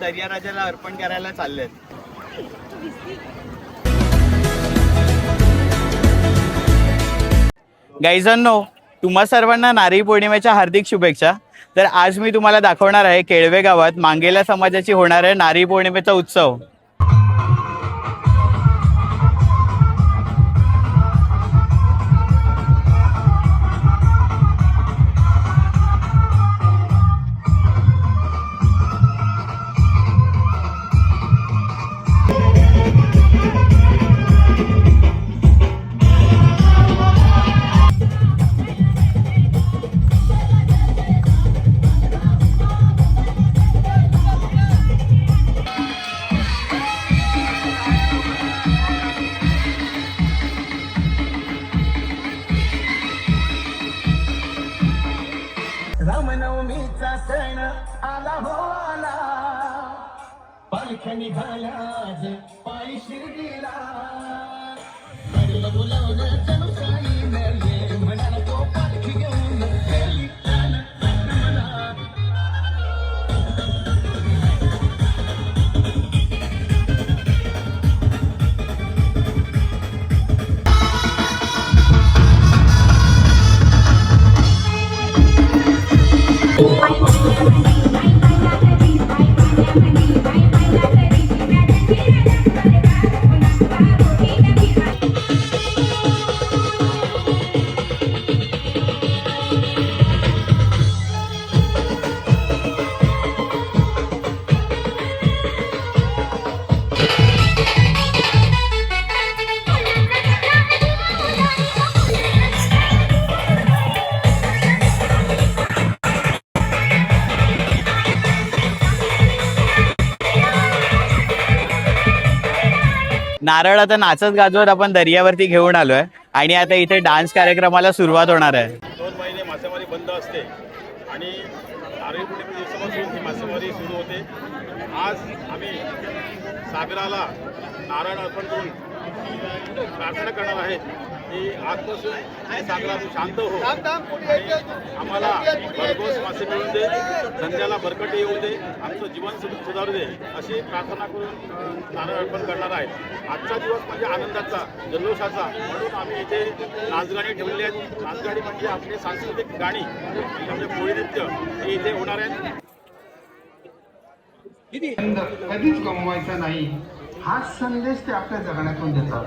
दर्या राजाला अर्पण करायला चाललेत. गाईजांनो, तुम्हा सर्वांना नारळी पौर्णिमेच्या हार्दिक शुभेच्छा. तर आज मी तुम्हाला दाखवणार आहे केळवे गावात मांगेला समाजाची होणार आहे नारळी पौर्णिमेचा उत्सव. रामनवमीचा सण आला हो आला, पालख्या निघाल्या आज पायी शिर्डीला. बोलावलं जनुसाईनं ये, म्हणाला तो पालखी घेऊन गेली प्राण मला. नारळ आता नाचत गाजवत आपण दर्यावरती घेऊन आलोय आणि आता इथे डान्स कार्यक्रमाला सुरुवात होणार आहे. 2 महिने मासेमारी बंद असते आणि नारळी पौर्णिमे दिवसापासून ही मासेमारी सुरू होते. आज आम्ही सागराला नारळ अर्पण करून प्रार्थना करणार आहेत की आजपासून हे सागरातून शांत हो, आम्हाला भरघोस मासे मिळून दे, धंद्याला बरकटी येऊ दे, आमचं जीवन सुधारू दे अशी प्रार्थना करून नारळ अर्पण करणार आहे. आजचा दिवस म्हणजे आनंदाचा, जल्लोषाचा, म्हणून आम्ही इथे नाचगाणी ठेवली आहेत. नाचगाणी म्हणजे आपली सांस्कृतिक गाणी आणि आपले कोळी नृत्य हे इथे होणार आहेत. कधीच गमवायचा नाही हा संदेश ते आपल्या जगण्यातून देतात.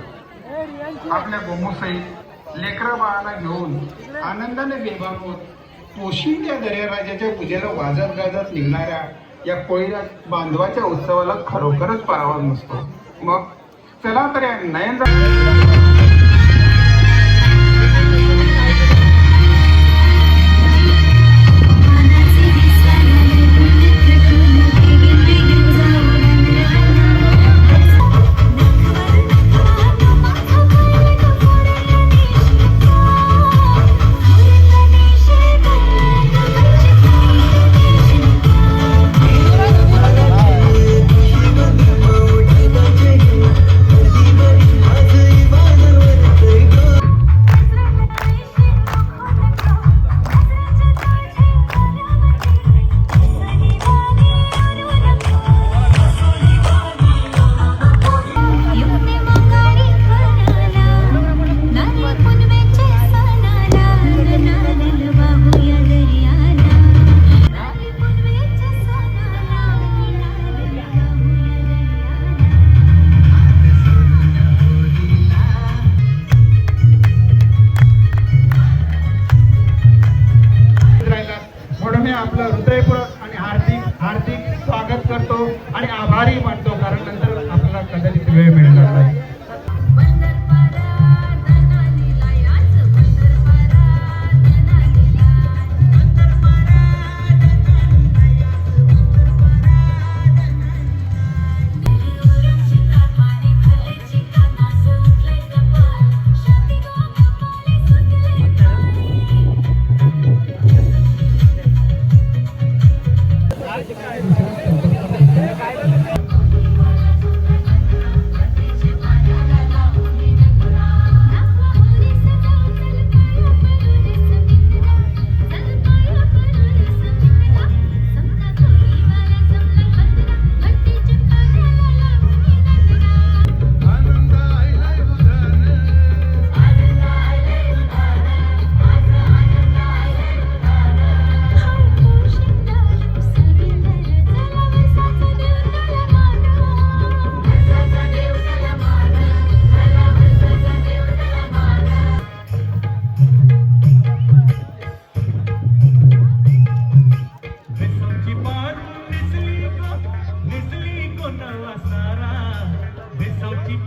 आपल्या गोमूसहित लेकरा बाळाला घेऊन आनंदाने बेभान होत पोशिंद्या दर्याराजाच्या पूजेला वाजत गाजत निघणाऱ्या या कोळीला बांधवाच्या उत्सवाला खरोखरच परावा नसतो. मग चला तर या नयन आज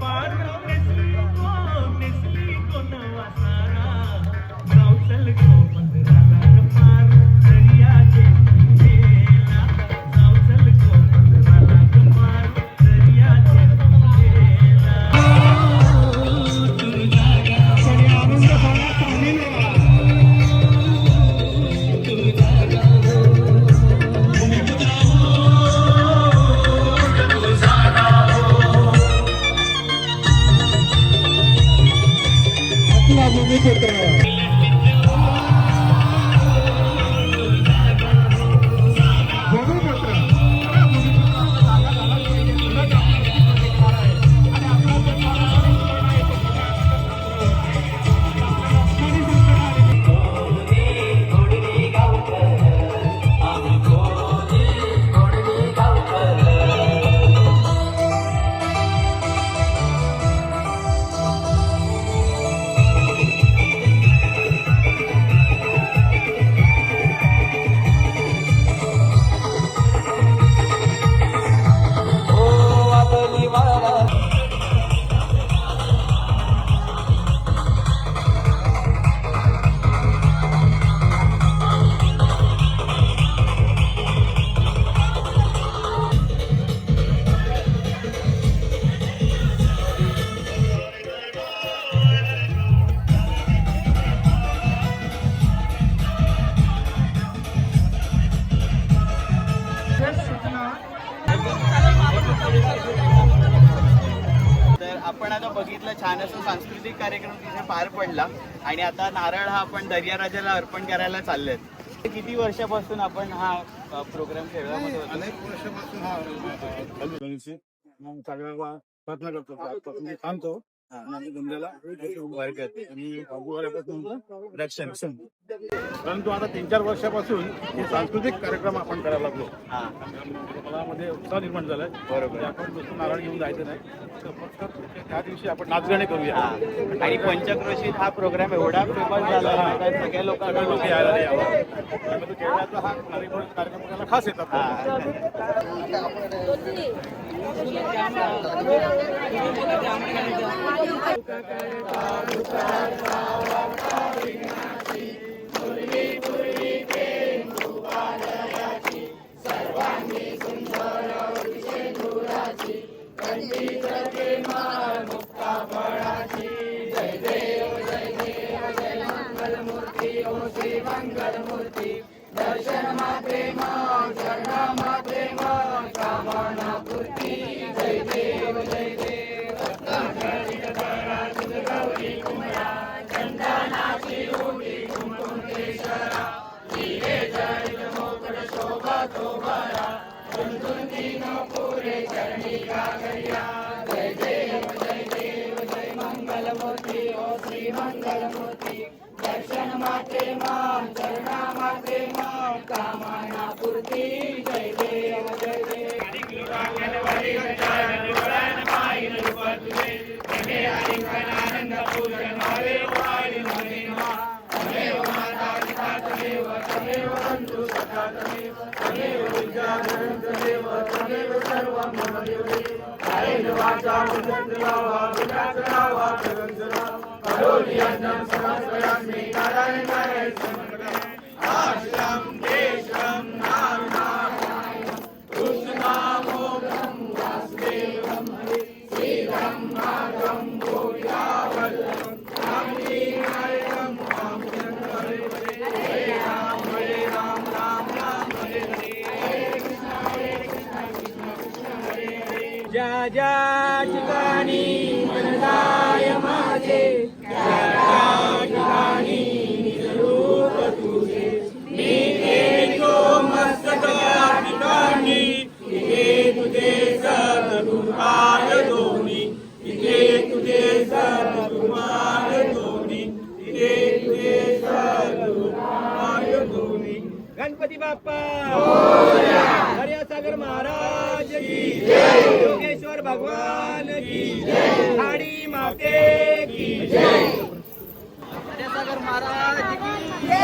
पार नेसली को नवा सारा गाव चल गो पंधराला पार दर्याचे गेला गाव चल गो पंधराला पार दर्याचे गेला तर आपण आता बघितलं छान असं सांस्कृतिक कार्यक्रम तिथे पार पडला आणि आता नारळ हा आपण दर्याराजाला अर्पण करायला चाललेत. किती वर्षापासून आपण हा प्रोग्राम खेळामध्ये होतो? अनेक वर्षापासून हा चालू आहे. मग सगळ्या प्रयत्न करतो मी थांबतो आणि आम्ही धंद्याला आणि रक्षण परंतु आता 3-4 वर्षापासून हे सांस्कृतिक कार्यक्रम आपण करायला लागलो. हा मला मध्ये उत्साह निर्माण झालाय. बरोबर. आपण नुसतं नारळ घेऊन जायचं नाही तर फक्त त्या दिवशी आपण नाचगाणे करूया. आणि पंचक्रोशीत हा प्रोग्राम एवढा फेमस झाला ना, कारण सगळ्या लोक लोकांना यायला यावं. त्यामध्ये केरळाचा हा नारळी कार्यक्रम करायला खास येतात. ज्या ज्या ठिकाणी मनदाय माझे त्या त्या ठिकाणी निजरूप तुझे मी येतो मस्तक ठिकाणी इथे तुझे सद्गुरुपाद दोन्ही इथे तुझे सद्गुरुपाद दोन्ही इथे तुझे सद्गुरुपाद दोन्ही. गणपती बाप्पा दर्यासागर महाराज की जय, योगेश्वर भगवान की जय, खाडी माते की जय, दर्यासागर महाराज की जय.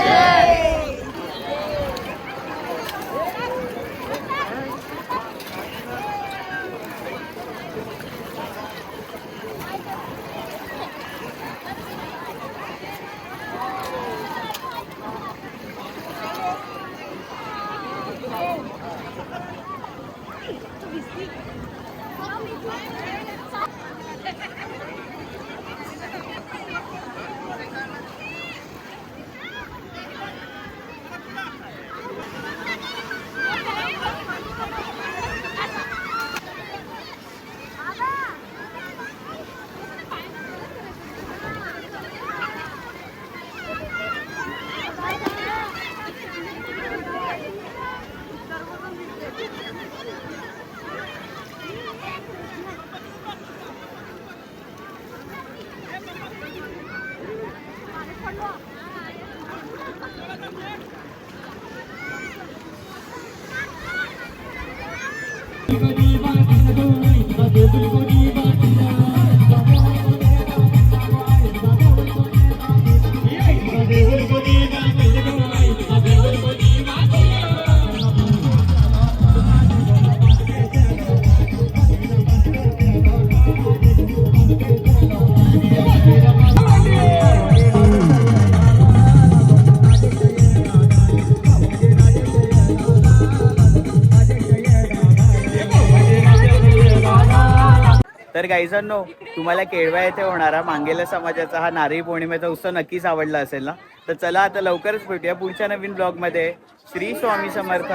गाईजांनो, तुम्हाला केळवा येथे होणारा मांगेला समाजाचा हा नारळी पौर्णिमेचा उत्सव नक्कीच आवडला असेल ना. तर चला आता लवकरच भेटूया पुढच्या नवीन ब्लॉगमध्ये. श्री स्वामी समर्थ.